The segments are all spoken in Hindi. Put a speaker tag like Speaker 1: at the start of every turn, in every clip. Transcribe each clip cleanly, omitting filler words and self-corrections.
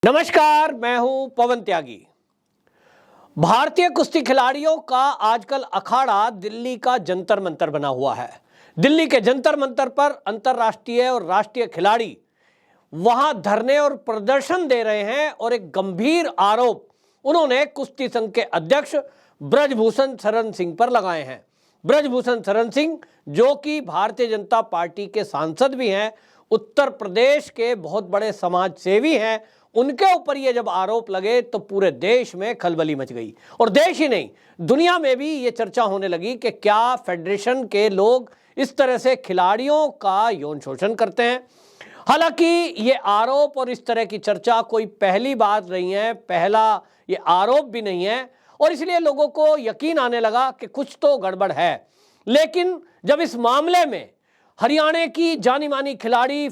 Speaker 1: नमस्कार, मैं हूं पवन त्यागी। भारतीय कुश्ती खिलाड़ियों का आजकल अखाड़ा दिल्ली का जंतर मंतर बना हुआ है। दिल्ली के जंतर मंतर पर अंतर्राष्ट्रीय और राष्ट्रीय खिलाड़ी वहां धरने और प्रदर्शन दे रहे हैं और एक गंभीर आरोप उन्होंने कुश्ती संघ के अध्यक्ष ब्रजभूषण शरण सिंह पर लगाए हैं। ब्रजभूषण शरण सिंह जो कि भारतीय जनता पार्टी के सांसद भी हैं, उत्तर प्रदेश के बहुत बड़े समाज सेवी हैं, उनके ऊपर ये जब आरोप लगे तो पूरे देश में खलबली मच गई और देश ही नहीं दुनिया में भी ये चर्चा होने लगी कि क्या फेडरेशन के लोग इस तरह से खिलाड़ियों का यौन शोषण करते हैं। हालांकि ये आरोप और इस तरह की चर्चा कोई पहली बात नहीं है, पहला ये आरोप भी नहीं है और इसलिए लोगों को यकीन आने लगा कि कुछ तो गड़बड़ है। लेकिन जब इस मामले में हरियाणा की जानी मानी खिलाड़ी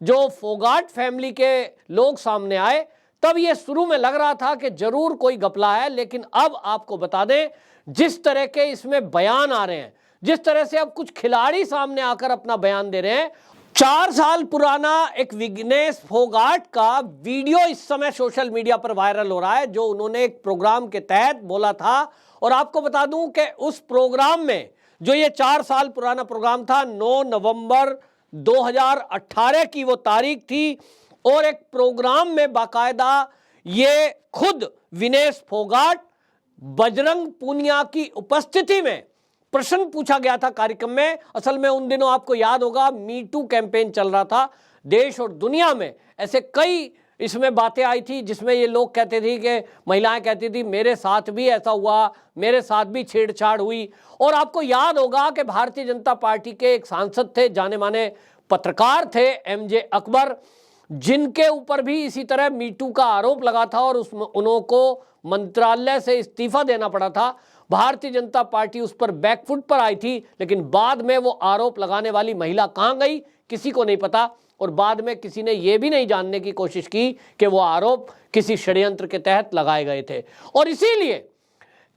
Speaker 1: जो फोगाट फैमिली के लोग सामने आए, तब ये शुरू में लग रहा था कि जरूर कोई घपला है। लेकिन अब आपको बता दें, जिस तरह के इसमें बयान आ रहे हैं, जिस तरह से अब कुछ खिलाड़ी सामने आकर अपना बयान दे रहे हैं, 4 साल पुराना एक विघ्नेश फोगाट का वीडियो इस समय सोशल मीडिया पर वायरल हो रहा है, जो उन्होंने एक प्रोग्राम के तहत बोला था। और आपको बता दूं कि उस प्रोग्राम में, जो ये 4 साल पुराना प्रोग्राम था, 9 नवंबर 2018 की वो तारीख थी और एक प्रोग्राम में बाकायदा ये खुद विनेश फोगाट, बजरंग पूनिया की उपस्थिति में प्रश्न पूछा गया था कार्यक्रम में। असल में उन दिनों आपको याद होगा मी टू कैंपेन चल रहा था देश और दुनिया में। ऐसे कई इसमें बातें आई थी जिसमें ये लोग कहते थे कि महिलाएं कहती थी मेरे साथ भी ऐसा हुआ, मेरे साथ भी छेड़छाड़ हुई। और आपको याद होगा कि भारतीय जनता पार्टी के एक सांसद थे, जाने माने पत्रकार थे, एमजे अकबर, जिनके ऊपर भी इसी तरह मीटू का आरोप लगा था और उसमें उनको मंत्रालय से इस्तीफा देना पड़ा था। भारतीय जनता पार्टी उस पर बैकफुट पर आई थी, लेकिन बाद में वो आरोप लगाने वाली महिला कहां गई किसी को नहीं पता। और बाद में किसी ने यह भी नहीं जानने की कोशिश की कि वो आरोप किसी षड्यंत्र के तहत लगाए गए थे। और इसीलिए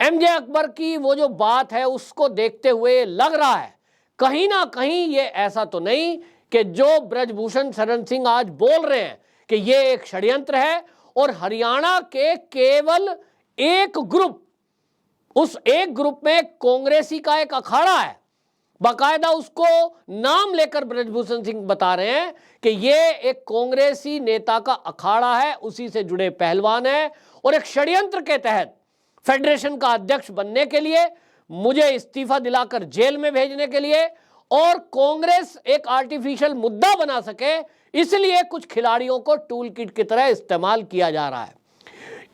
Speaker 1: एमजे अकबर की वो जो बात है उसको देखते हुए लग रहा है कहीं ना कहीं ये ऐसा तो नहीं कि जो ब्रजभूषण शरण सिंह आज बोल रहे हैं कि ये एक षड्यंत्र है और हरियाणा के केवल एक ग्रुप, उस एक ग्रुप में कांग्रेसी का एक अखाड़ा है, बाकायदा उसको नाम लेकर ब्रजभूषण सिंह बता रहे हैं कि ये एक कांग्रेसी नेता का अखाड़ा है, उसी से जुड़े पहलवान है और एक षड्यंत्र के तहत फेडरेशन का अध्यक्ष बनने के लिए, मुझे इस्तीफा दिलाकर जेल में भेजने के लिए और कांग्रेस एक आर्टिफिशियल मुद्दा बना सके, इसलिए कुछ खिलाड़ियों को टूल किट की तरह इस्तेमाल किया जा रहा है।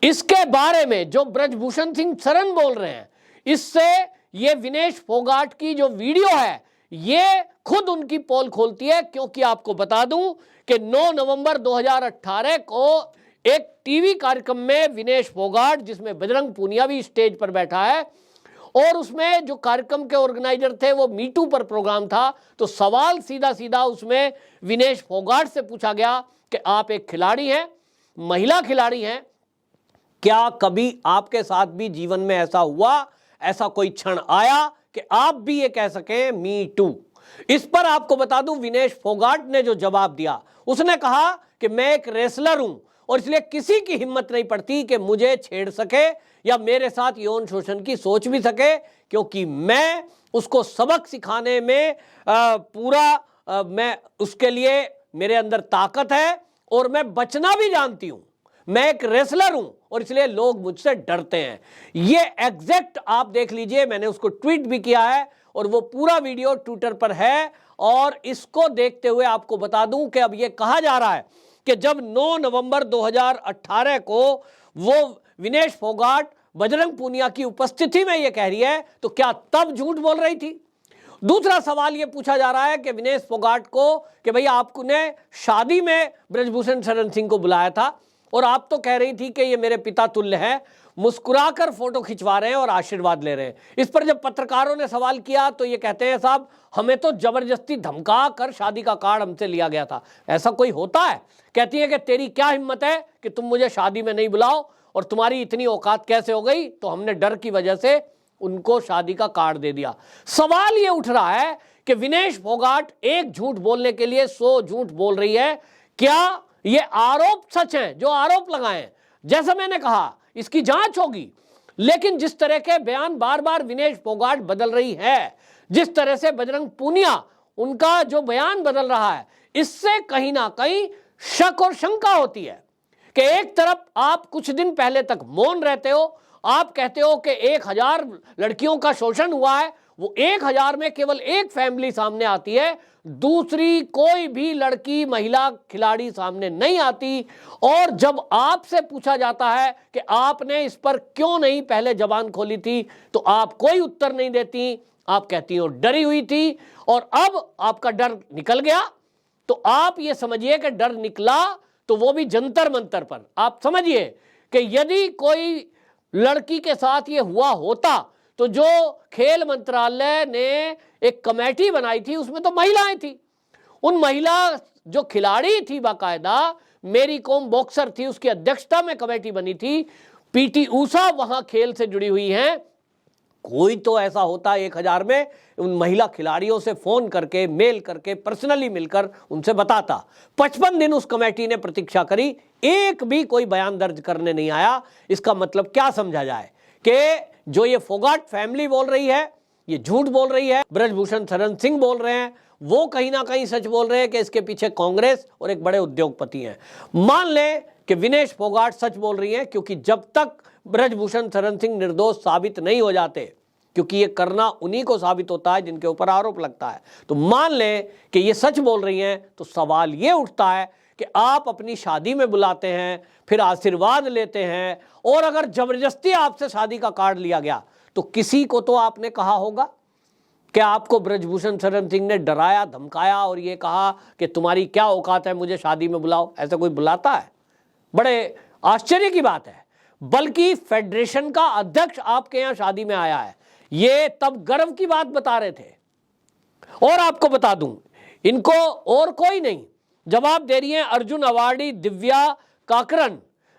Speaker 1: इसके बारे में जो ब्रजभूषण सिंह शरण बोल रहे हैं, इससे ये विनेश फोगाट की जो वीडियो है ये खुद उनकी पोल खोलती है। क्योंकि आपको बता दूं कि 9 नवंबर 2018 को एक टीवी कार्यक्रम में विनेश फोगाट, जिसमें बजरंग पूनिया भी स्टेज पर बैठा है, और उसमें जो कार्यक्रम के ऑर्गेनाइजर थे वो मीटू पर प्रोग्राम था, तो सवाल सीधा सीधा उसमें विनेश फोगाट से पूछा गया कि आप एक खिलाड़ी हैं, महिला खिलाड़ी हैं, क्या कभी आपके साथ भी जीवन में ऐसा हुआ, ऐसा कोई क्षण आया कि आप भी ये कह सकें मी टू। इस पर आपको बता दूं विनेश फोगाट ने जो जवाब दिया, उसने कहा कि मैं एक रेसलर हूं और इसलिए किसी की हिम्मत नहीं पड़ती कि मुझे छेड़ सके या मेरे साथ यौन शोषण की सोच भी सके, क्योंकि मैं उसको सबक सिखाने में मैं उसके लिए मेरे अंदर ताकत है और मैं बचना भी जानती हूं। मैं एक रेसलर हूं और इसलिए लोग मुझसे डरते हैं। ये एग्जैक्ट आप देख लीजिए, मैंने उसको ट्वीट भी किया है और वो पूरा वीडियो ट्विटर पर है। और इसको देखते हुए आपको बता दूं कि अब ये कहा जा रहा है कि जब 9 नवंबर 2018 को वो विनेश फोगाट बजरंग पूनिया की उपस्थिति में ये कह रही है, तो क्या तब झूठ बोल रही थी? दूसरा सवाल ये पूछा जा रहा है कि विनेश फोगाट को कि भाई आपने शादी में ब्रजभूषण शरण सिंह को बुलाया था और आप तो कह रही थी कि ये मेरे पिता तुल्य है, मुस्कुराकर फोटो खिंचवा रहे हैं और आशीर्वाद ले रहे हैं। इस पर जब पत्रकारों ने सवाल किया तो ये कहते हैं साहब हमें तो जबरदस्ती धमका कर शादी का कार्ड हमसे लिया गया था। ऐसा कोई होता है? कहती है कि तेरी क्या हिम्मत है कि तुम मुझे शादी में नहीं बुलाओ और तुम्हारी इतनी औकात कैसे हो गई? तो हमने डर की वजह से उनको शादी का कार्ड दे दिया। सवाल ये उठ रहा है कि विनेश फोगाट एक झूठ बोलने के लिए 100 झूठ बोल रही है। क्या ये आरोप सच हैं, जो आरोप लगाए हैं, जैसा मैंने कहा इसकी जांच होगी। लेकिन जिस तरह के बयान बार बार विनेश फोगाट बदल रही है, जिस तरह से बजरंग पूनिया उनका जो बयान बदल रहा है, इससे कहीं ना कहीं शक और शंका होती है कि एक तरफ आप कुछ दिन पहले तक मौन रहते हो, आप कहते हो कि 1000 लड़कियों का शोषण हुआ है, वो 1000 में केवल एक फैमिली सामने आती है, दूसरी कोई भी लड़की महिला खिलाड़ी सामने नहीं आती। और जब आपसे पूछा जाता है कि आपने इस पर क्यों नहीं पहले जबान खोली थी, तो आप कोई उत्तर नहीं देती, आप कहती हो डरी हुई थी। और अब आपका डर निकल गया, तो आप ये समझिए कि डर निकला तो वो भी जंतर मंतर पर। आप समझिए कि यदि कोई लड़की के साथ ये हुआ होता तो जो खेल मंत्रालय ने एक कमेटी बनाई थी उसमें तो महिलाएं थी, उन महिला जो खिलाड़ी थी, बाकायदा मेरी कॉम बॉक्सर थी, उसकी अध्यक्षता में कमेटी बनी थी, पीटी ऊषा वहां खेल से जुड़ी हुई हैं। कोई तो ऐसा होता 1000 में उन महिला खिलाड़ियों से फोन करके, मेल करके, पर्सनली मिलकर उनसे बताता। 55 दिन उस कमेटी ने प्रतीक्षा करी, एक भी कोई बयान दर्ज करने नहीं आया। इसका मतलब क्या समझा जाए कि जो ये फोगाट फैमिली बोल रही है, ये झूठ बोल रही है, ब्रजभूषण शरण सिंह बोल रहे हैं, वो कहीं ना कहीं सच बोल रहे हैं कि इसके पीछे कांग्रेस और एक बड़े उद्योगपति हैं। मान लें कि विनेश फोगाट सच बोल रही हैं, क्योंकि जब तक ब्रजभूषण शरण सिंह निर्दोष साबित नहीं हो जाते, क्योंकि ये करना उन्हीं को साबित होता है जिनके ऊपर आरोप लगता है, तो मान लें कि ये सच बोल रही हैं, तो सवाल ये उठता है कि आप अपनी शादी में बुलाते हैं, फिर आशीर्वाद लेते हैं, और अगर जबरदस्ती आपसे शादी का कार्ड लिया गया तो किसी को तो आपने कहा होगा कि आपको ब्रजभूषण शरण सिंह ने डराया, धमकाया और ये कहा कि तुम्हारी क्या औकात है, मुझे शादी में बुलाओ। ऐसा कोई बुलाता है? बड़े आश्चर्य की बात है। बल्कि फेडरेशन का अध्यक्ष आपके यहां शादी में आया है, ये तब गर्व की बात बता रहे थे। और आपको बता दूं, इनको और कोई नहीं जवाब दे रही है अर्जुन अवार्डी दिव्या काकरन।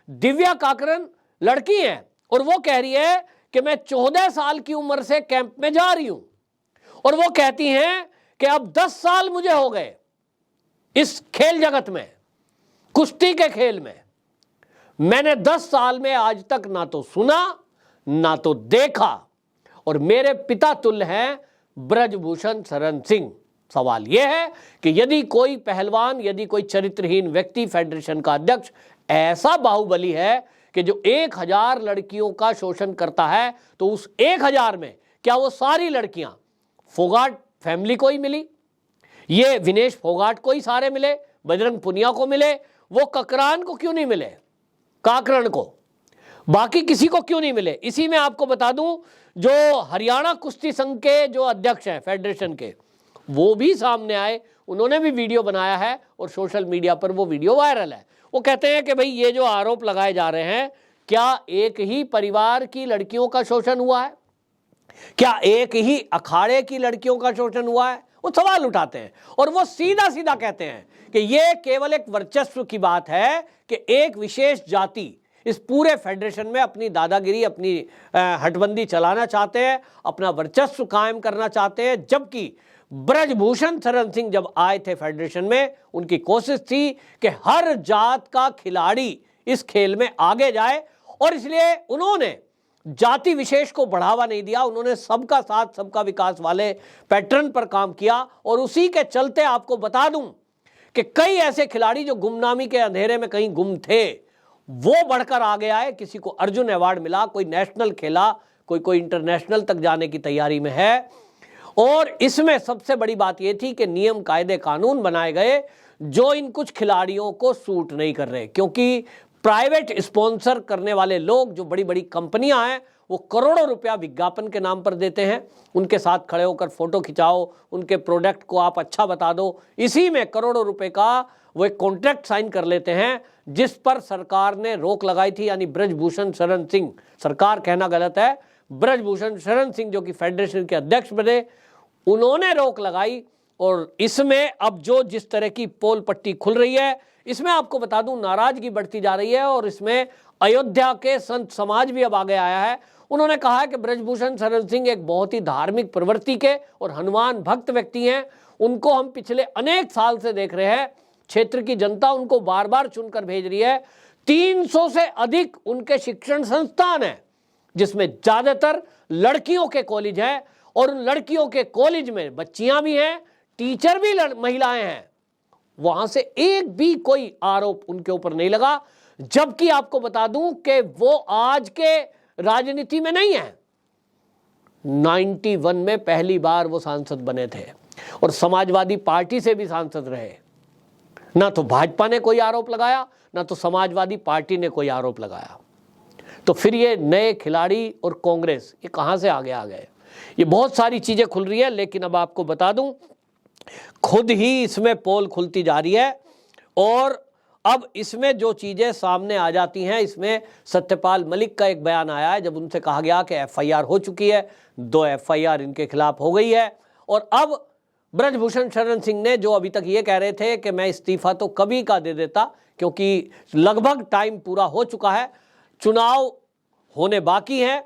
Speaker 1: दिव्या काकरन लड़की हैं और वो कह रही है कि मैं 14 साल की उम्र से कैंप में जा रही हूं, और वो कहती हैं कि अब 10 साल मुझे हो गए इस खेल जगत में, कुश्ती के खेल में। मैंने 10 साल में आज तक ना तो सुना ना तो देखा, और मेरे पिता तुल्य हैं ब्रजभूषण शरण सिंह। सवाल यह है कि यदि कोई पहलवान, यदि कोई चरित्रहीन व्यक्ति फेडरेशन का अध्यक्ष ऐसा बाहुबली है कि जो 1000 लड़कियों का शोषण करता है, तो उस 1000 में क्या वो सारी लड़कियां फोगाट फैमिली को ही मिली? ये विनेश फोगाट को ही सारे मिले, बजरंग पुनिया को मिले, वो ककरान को क्यों नहीं मिले, काकरण को, बाकी किसी को क्यों नहीं मिले? इसी में आपको बता दूं, जो हरियाणा कुश्ती संघ के जो अध्यक्ष हैं फेडरेशन के, वो भी सामने आए, उन्होंने भी वीडियो बनाया है और सोशल मीडिया पर वो वीडियो वायरल है। वो कहते हैं कि भाई ये जो आरोप लगाए जा रहे हैं, क्या एक ही परिवार की लड़कियों का शोषण हुआ है? क्या एक ही अखाड़े की लड़कियों का शोषण हुआ है? वो सवाल उठाते हैं और वो सीधा सीधा कहते हैं कि ये केवल एक वर्चस्व की बात है कि एक विशेष जाति इस पूरे फेडरेशन में अपनी दादागिरी, अपनी हटबंदी चलाना चाहते हैं, अपना वर्चस्व कायम करना चाहते हैं। जबकि ब्रजभूषण शरण सिंह जब आए थे फेडरेशन में, उनकी कोशिश थी कि हर जात का खिलाड़ी इस खेल में आगे जाए, और इसलिए उन्होंने जाति विशेष को बढ़ावा नहीं दिया, उन्होंने सबका साथ सबका विकास वाले पैटर्न पर काम किया। और उसी के चलते आपको बता दूं कि कई ऐसे खिलाड़ी जो गुमनामी के अंधेरे में कहीं गुम थे, वो बढ़कर आगे आए, किसी को अर्जुन अवार्ड मिला, कोई नेशनल खेला, कोई इंटरनेशनल तक जाने की तैयारी में है। और इसमें सबसे बड़ी बात यह थी कि नियम कायदे कानून बनाए गए जो इन कुछ खिलाड़ियों को सूट नहीं कर रहे, क्योंकि प्राइवेट स्पॉन्सर करने वाले लोग, जो बड़ी बड़ी कंपनियां हैं, वो करोड़ों रुपया विज्ञापन के नाम पर देते हैं। उनके साथ खड़े होकर फोटो खिंचाओ, उनके प्रोडक्ट को आप अच्छा बता दो, इसी में करोड़ों रुपए का वो एक कॉन्ट्रैक्ट साइन कर लेते हैं, जिस पर सरकार ने रोक लगाई थी। यानी ब्रजभूषण शरण सिंह, सरकार कहना गलत है, ब्रजभूषण शरण सिंह जो कि फेडरेशन के अध्यक्ष बने, उन्होंने रोक लगाई। और इसमें अब जो जिस तरह की पोल पट्टी खुल रही है, इसमें आपको बता दूं नाराजगी बढ़ती जा रही है। और इसमें अयोध्या के संत समाज भी अब आगे आया है। उन्होंने कहा है कि ब्रजभूषण शरण सिंह एक बहुत ही धार्मिक प्रवृत्ति के और हनुमान भक्त व्यक्ति हैं, उनको हम पिछले अनेक साल से देख रहे हैं, क्षेत्र की जनता उनको बार बार चुनकर भेज रही है। 300 से अधिक उनके शिक्षण संस्थान हैं जिसमें ज्यादातर लड़कियों के कॉलेज हैं और उन लड़कियों के कॉलेज में बच्चियां भी हैं, टीचर भी महिलाएं हैं। वहां से एक भी कोई आरोप उनके ऊपर नहीं लगा, जबकि आपको बता दूं कि वो आज के राजनीति में नहीं है। 91 में पहली बार वो सांसद बने थे और समाजवादी पार्टी से भी सांसद रहे। ना तो भाजपा ने कोई आरोप लगाया, ना तो समाजवादी पार्टी ने कोई आरोप लगाया। तो फिर ये नए खिलाड़ी और कांग्रेस ये कहां से आगे आ गए? ये बहुत सारी चीजें खुल रही है, लेकिन अब आपको बता दूं खुद ही इसमें पोल खुलती जा रही है और अब इसमें जो चीजें सामने आ जाती हैं, इसमें सत्यपाल मलिक का एक बयान आया है जब उनसे कहा गया कि एफआईआर हो चुकी है, 2 एफआईआर इनके खिलाफ हो गई है। और अब ब्रजभूषण शरण सिंह ने जो अभी तक ये कह रहे थे कि मैं इस्तीफा तो कभी का दे देता क्योंकि लगभग टाइम पूरा हो चुका है, चुनाव होने बाकी हैं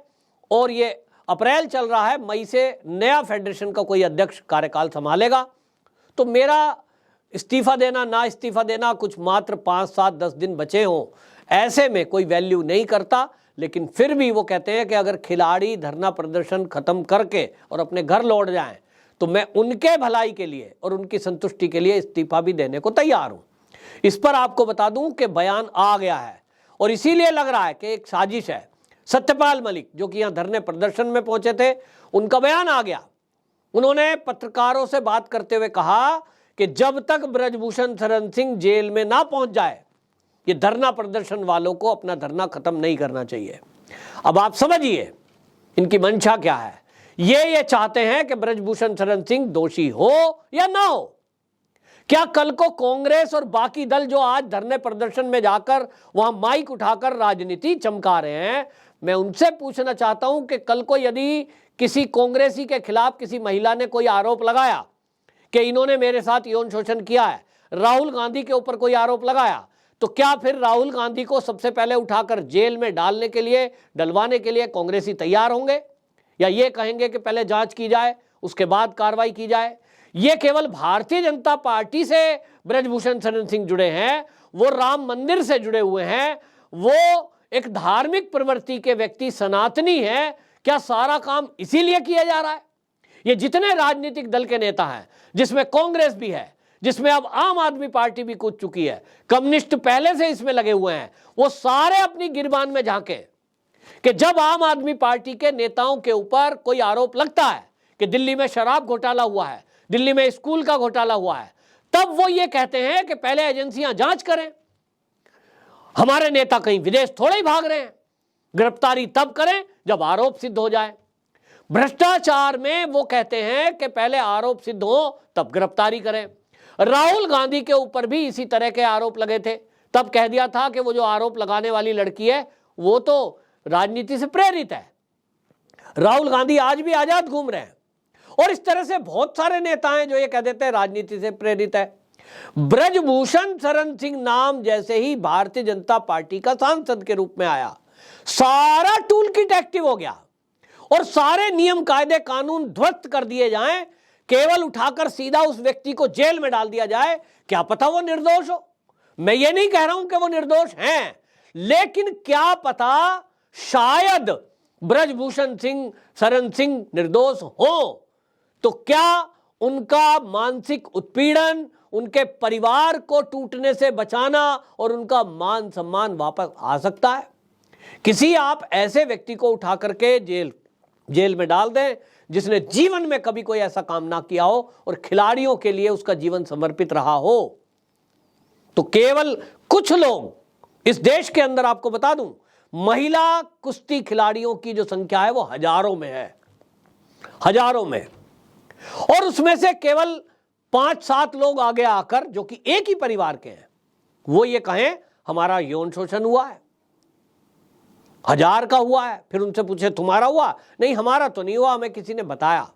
Speaker 1: और ये अप्रैल चल रहा है, मई से नया फेडरेशन का कोई अध्यक्ष कार्यकाल संभालेगा, तो मेरा इस्तीफा देना ना इस्तीफा देना कुछ मात्र 5, 7, 10 दिन बचे हों, ऐसे में कोई वैल्यू नहीं करता। लेकिन फिर भी वो कहते हैं कि अगर खिलाड़ी धरना प्रदर्शन खत्म करके और अपने घर लौट जाएं तो मैं उनके भलाई के लिए और उनकी संतुष्टि के लिए इस्तीफा भी देने को तैयार हूं। इस पर आपको बता दूं कि बयान आ गया है और इसीलिए लग रहा है कि एक साजिश है। सत्यपाल मलिक जो कि यहां धरने प्रदर्शन में पहुंचे थे, उनका बयान आ गया। उन्होंने पत्रकारों से बात करते हुए कहा कि जब तक ब्रजभूषण शरण सिंह जेल में ना पहुंच जाए, ये धरना प्रदर्शन वालों को अपना धरना खत्म नहीं करना चाहिए। अब आप समझिए इनकी मंशा क्या है। ये चाहते हैं कि ब्रजभूषण शरण सिंह दोषी हो या ना हो। क्या कल को कांग्रेस और बाकी दल जो आज धरने प्रदर्शन में जाकर वहां माइक उठाकर राजनीति चमका रहे हैं, मैं उनसे पूछना चाहता हूं कि कल को यदि किसी कांग्रेसी के खिलाफ किसी महिला ने कोई आरोप लगाया कि इन्होंने मेरे साथ यौन शोषण किया है, राहुल गांधी के ऊपर कोई आरोप लगाया, तो क्या फिर राहुल गांधी को सबसे पहले उठाकर जेल में डालने के लिए, डलवाने के लिए कांग्रेसी तैयार होंगे, या ये कहेंगे कि पहले जांच की जाए उसके बाद कार्रवाई की जाए? ये केवल भारतीय जनता पार्टी से ब्रजभूषण शरण सिंह जुड़े हैं, वो राम मंदिर से जुड़े हुए हैं, वो एक धार्मिक प्रवृत्ति के व्यक्ति सनातनी है। क्या सारा काम इसीलिए किया जा रहा है? ये जितने राजनीतिक दल के नेता हैं, जिसमें कांग्रेस भी है, जिसमें अब आम आदमी पार्टी भी कूद चुकी है, कम्युनिस्ट पहले से इसमें लगे हुए हैं, वो सारे अपनी गिरबान में झांके कि जब आम आदमी पार्टी के नेताओं के ऊपर कोई आरोप लगता है कि दिल्ली में शराब घोटाला हुआ है, दिल्ली में स्कूल का घोटाला हुआ है, तब वो ये कहते हैं कि पहले एजेंसियां जांच करें, हमारे नेता कहीं विदेश थोड़े ही भाग रहे हैं, गिरफ्तारी तब करें जब आरोप सिद्ध हो जाए। भ्रष्टाचार में वो कहते हैं कि पहले आरोप सिद्ध हो तब गिरफ्तारी करें। राहुल गांधी के ऊपर भी इसी तरह के आरोप लगे थे, तब कह दिया था कि वो जो आरोप लगाने वाली लड़की है वो तो राजनीति से प्रेरित है। राहुल गांधी आज भी आजाद घूम रहे हैं और इस तरह से बहुत सारे नेता हैं जो ये कह देते हैं राजनीति से प्रेरित है। ब्रजभूषण शरण सिंह नाम जैसे ही भारतीय जनता पार्टी का सांसद के रूप में आया, सारा टूल किट एक्टिव हो गया और सारे नियम कायदे कानून ध्वस्त कर दिए जाएं, केवल उठाकर सीधा उस व्यक्ति को जेल में डाल दिया जाए। क्या पता वो निर्दोष हो, मैं ये नहीं कह रहा हूं कि वो निर्दोष हैं, लेकिन क्या पता शायद ब्रजभूषण सिंह शरण सिंह निर्दोष हो, तो क्या उनका मानसिक उत्पीड़न, उनके परिवार को टूटने से बचाना और उनका मान सम्मान वापस आ सकता है? किसी आप ऐसे व्यक्ति को उठा करके जेल में डाल दें जिसने जीवन में कभी कोई ऐसा काम ना किया हो और खिलाड़ियों के लिए उसका जीवन समर्पित रहा हो, तो केवल कुछ लोग इस देश के अंदर, आपको बता दूं, महिला कुश्ती खिलाड़ियों की जो संख्या है वो हजारों में है, हजारों में, और उसमें से केवल 5-7 लोग आगे आकर जो कि एक ही परिवार के हैं, वो ये कहें हमारा यौन शोषण हुआ है, 1000 का हुआ है। फिर उनसे पूछे तुम्हारा हुआ? नहीं, हमारा तो नहीं हुआ, हमें किसी ने बताया।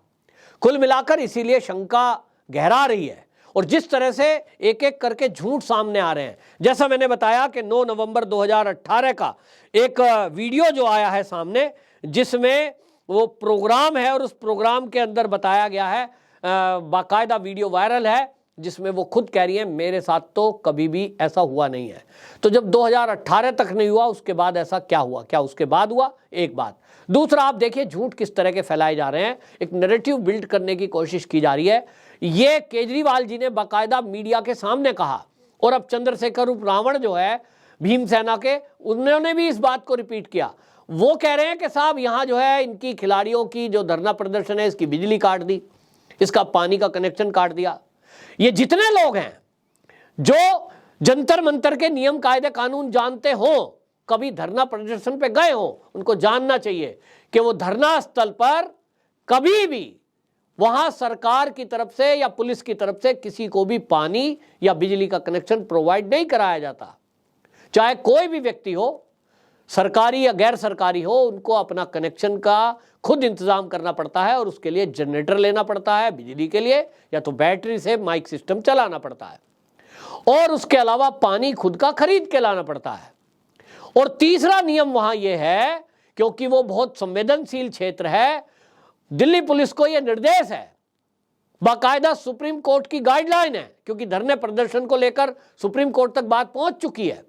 Speaker 1: कुल मिलाकर इसीलिए शंका गहरा रही है और जिस तरह से एक एक करके झूठ सामने आ रहे हैं, जैसा मैंने बताया कि 9 नवंबर 2018 का एक वीडियो जो आया है सामने, जिसमें वो प्रोग्राम है और उस प्रोग्राम के अंदर बताया गया है, बाकायदा वीडियो वायरल है जिसमें वो खुद कह रही है मेरे साथ तो कभी भी ऐसा हुआ नहीं है। तो जब 2018 तक नहीं हुआ, उसके बाद ऐसा क्या हुआ? क्या उसके बाद हुआ? एक बात। दूसरा, आप देखिए झूठ किस तरह के फैलाए जा रहे हैं, एक नैरेटिव बिल्ड करने की कोशिश की जा रही है। ये केजरीवाल जी ने बाकायदा मीडिया के सामने कहा, और अब चंद्रशेखर उर्फ रावण जो है भीमसेना के, उन्होंने भी इस बात को रिपीट किया। वो कह रहे हैं कि साहब यहाँ जो है इनकी खिलाड़ियों की जो धरना प्रदर्शन है, इसकी बिजली काट दी, इसका पानी का कनेक्शन काट दिया। ये जितने लोग हैं जो जंतर मंतर के नियम कायदे कानून जानते हो, कभी धरना प्रदर्शन पे गए हो, उनको जानना चाहिए कि वो धरना स्थल पर कभी भी वहां सरकार की तरफ से या पुलिस की तरफ से किसी को भी पानी या बिजली का कनेक्शन प्रोवाइड नहीं कराया जाता। चाहे कोई भी व्यक्ति हो, सरकारी या गैर सरकारी हो, उनको अपना कनेक्शन का खुद इंतजाम करना पड़ता है, और उसके लिए जनरेटर लेना पड़ता है बिजली के लिए, या तो बैटरी से माइक सिस्टम चलाना पड़ता है, और उसके अलावा पानी खुद का खरीद के लाना पड़ता है। और तीसरा नियम वहां यह है, क्योंकि वो बहुत संवेदनशील क्षेत्र है, दिल्ली पुलिस को यह निर्देश है, बाकायदा सुप्रीम कोर्ट की गाइडलाइन है, क्योंकि धरने प्रदर्शन को लेकर सुप्रीम कोर्ट तक बात पहुंच चुकी है।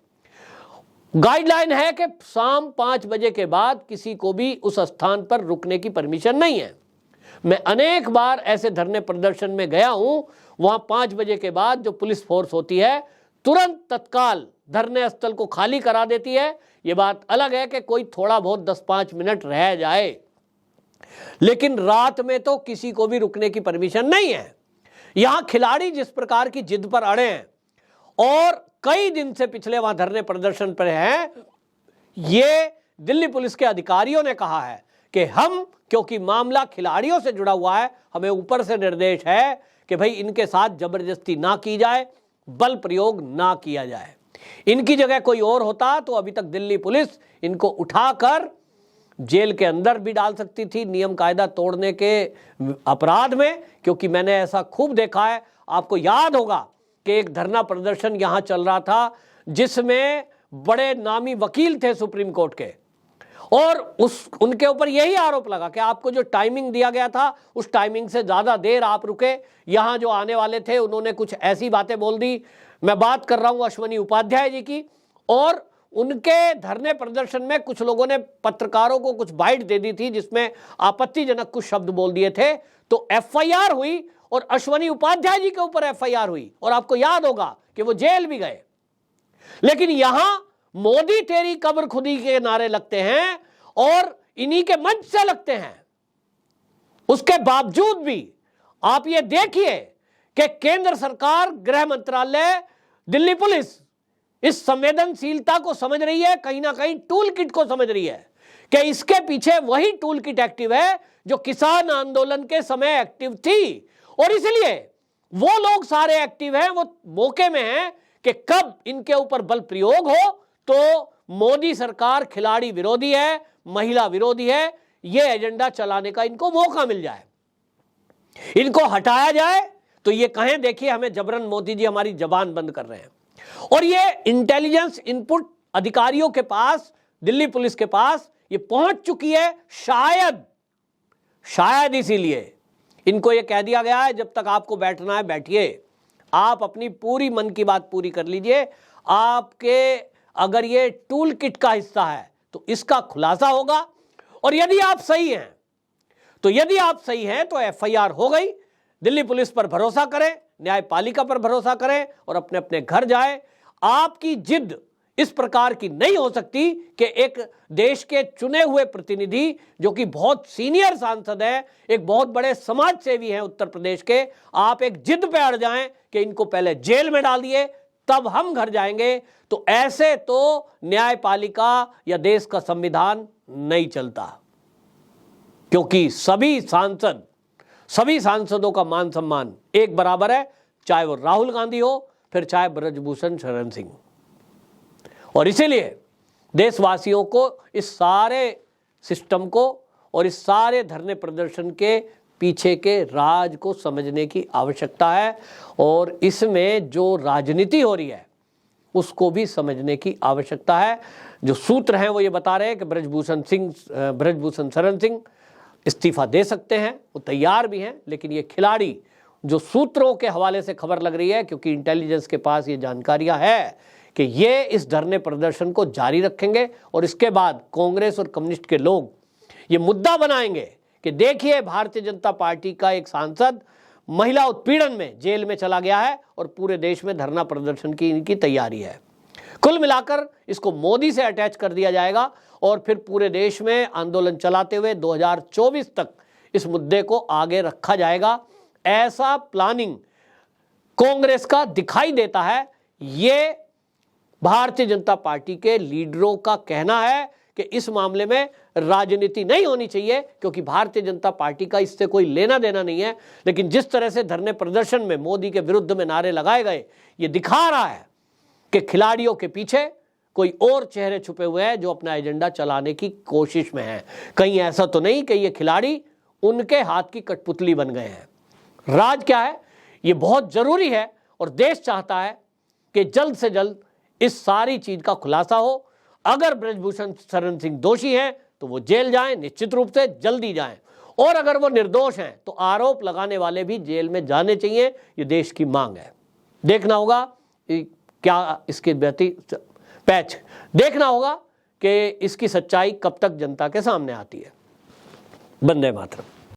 Speaker 1: गाइडलाइन है कि शाम 5 बजे के बाद किसी को भी उस स्थान पर रुकने की परमिशन नहीं है। मैं अनेक बार ऐसे धरने प्रदर्शन में गया हूं, वहां 5 बजे के बाद जो पुलिस फोर्स होती है तुरंत तत्काल धरने स्थल को खाली करा देती है। यह बात अलग है कि कोई थोड़ा बहुत 10-5 मिनट रह जाए, लेकिन रात में तो किसी को भी रुकने की परमिशन नहीं है। यहां खिलाड़ी जिस प्रकार की जिद पर अड़े हैं और कई दिन से पिछले वहां धरने प्रदर्शन पर हैं, ये दिल्ली पुलिस के अधिकारियों ने कहा है कि हम, क्योंकि मामला खिलाड़ियों से जुड़ा हुआ है, हमें ऊपर से निर्देश है कि भाई इनके साथ जबरदस्ती ना की जाए, बल प्रयोग ना किया जाए। इनकी जगह कोई और होता तो अभी तक दिल्ली पुलिस इनको उठाकर जेल के अंदर भी डाल सकती थी, नियम कायदा तोड़ने के अपराध में, क्योंकि मैंने ऐसा खूब देखा है। आपको याद होगा कि एक धरना प्रदर्शन यहां चल रहा था जिसमें बड़े नामी वकील थे सुप्रीम कोर्ट के, और उनके ऊपर यही आरोप लगा कि आपको जो टाइमिंग दिया गया था उस टाइमिंग से ज्यादा देर आप रुके। यहां जो आने वाले थे उन्होंने कुछ ऐसी बातें बोल दी। मैं बात कर रहा हूं अश्वनी उपाध्याय जी की, और उनके धरने प्रदर्शन में कुछ लोगों ने पत्रकारों को कुछ बाइट दे दी थी जिसमें आपत्तिजनक कुछ शब्द बोल दिए थे। तो एफआईआर हुई और अश्वनी उपाध्याय जी के ऊपर एफआईआर हुई, और आपको याद होगा कि वो जेल भी गए। लेकिन यहां मोदी तेरी कब्र खुदी के नारे लगते हैं और इन्हीं के मंच से लगते हैं। उसके बावजूद भी आप ये देखिए कि केंद्र सरकार, गृह मंत्रालय, दिल्ली पुलिस इस संवेदनशीलता को समझ रही है, कहीं ना कहीं टूल किट को समझ रही है कि इसके पीछे वही टूल किट एक्टिव है जो किसान आंदोलन के समय एक्टिव थी, और इसलिए वो लोग सारे एक्टिव हैं, वो मौके में हैं कि कब इनके ऊपर बल प्रयोग हो तो मोदी सरकार खिलाड़ी विरोधी है, महिला विरोधी है, ये एजेंडा चलाने का इनको मौका मिल जाए, इनको हटाया जाए तो ये कहें देखिए हमें जबरन मोदी जी हमारी जबान बंद कर रहे हैं। और ये इंटेलिजेंस इनपुट अधिकारियों के पास, दिल्ली पुलिस के पास ये पहुंच चुकी है, शायद इसीलिए इनको ये कह दिया गया है जब तक आपको बैठना है बैठिए, आप अपनी पूरी मन की बात पूरी कर लीजिए। आपके अगर ये टूल किट का हिस्सा है तो इसका खुलासा होगा, और यदि आप सही हैं तो एफआईआर हो गई। दिल्ली पुलिस पर भरोसा करें, न्यायपालिका पर भरोसा करें और अपने अपने घर जाएं। आपकी जिद इस प्रकार की नहीं हो सकती कि एक देश के चुने हुए प्रतिनिधि जो कि बहुत सीनियर सांसद है, एक बहुत बड़े समाज सेवी हैं उत्तर प्रदेश के, आप एक जिद पे अड़ जाएं कि इनको पहले जेल में डाल दिए तब हम घर जाएंगे। तो ऐसे तो न्यायपालिका या देश का संविधान नहीं चलता, क्योंकि सभी सांसदों का मान सम्मान एक बराबर है, चाहे वो राहुल गांधी हो फिर चाहे ब्रजभूषण शरण सिंह। और इसीलिए देशवासियों को इस सारे सिस्टम को और इस सारे धरने प्रदर्शन के पीछे के राज को समझने की आवश्यकता है, और इसमें जो राजनीति हो रही है उसको भी समझने की आवश्यकता है। जो सूत्र हैं वो ये बता रहे हैं कि ब्रजभूषण शरण सिंह इस्तीफा दे सकते हैं, वो तैयार भी हैं, लेकिन ये खिलाड़ी जो सूत्रों के हवाले से खबर लग रही है, क्योंकि इंटेलिजेंस के पास ये जानकारियां है कि ये इस धरने प्रदर्शन को जारी रखेंगे और इसके बाद कांग्रेस और कम्युनिस्ट के लोग ये मुद्दा बनाएंगे कि देखिए भारतीय जनता पार्टी का एक सांसद महिला उत्पीड़न में जेल में चला गया है और पूरे देश में धरना प्रदर्शन की इनकी तैयारी है। कुल मिलाकर इसको मोदी से अटैच कर दिया जाएगा और फिर पूरे देश में आंदोलन चलाते हुए 2024 तक इस मुद्दे को आगे रखा जाएगा। ऐसा प्लानिंग कांग्रेस का दिखाई देता है। ये भारतीय जनता पार्टी के लीडरों का कहना है कि इस मामले में राजनीति नहीं होनी चाहिए, क्योंकि भारतीय जनता पार्टी का इससे कोई लेना देना नहीं है। लेकिन जिस तरह से धरने प्रदर्शन में मोदी के विरुद्ध में नारे लगाए गए, ये दिखा रहा है कि खिलाड़ियों के पीछे कोई और चेहरे छुपे हुए हैं जो अपना एजेंडा चलाने की कोशिश में हैं। कहीं ऐसा तो नहीं कि ये खिलाड़ी उनके हाथ की कठपुतली बन गए हैं। राज क्या है, ये बहुत जरूरी है और देश चाहता है कि जल्द से जल्द इस सारी चीज का खुलासा हो। अगर ब्रजभूषण शरण सिंह दोषी हैं तो वो जेल जाएं, निश्चित रूप से जल्दी जाएं, और अगर वो निर्दोष हैं तो आरोप लगाने वाले भी जेल में जाने चाहिए। ये देश की मांग है। देखना होगा क्या इसके पैच देखना होगा कि इसकी सच्चाई कब तक जनता के सामने आती है। वंदे मातरम।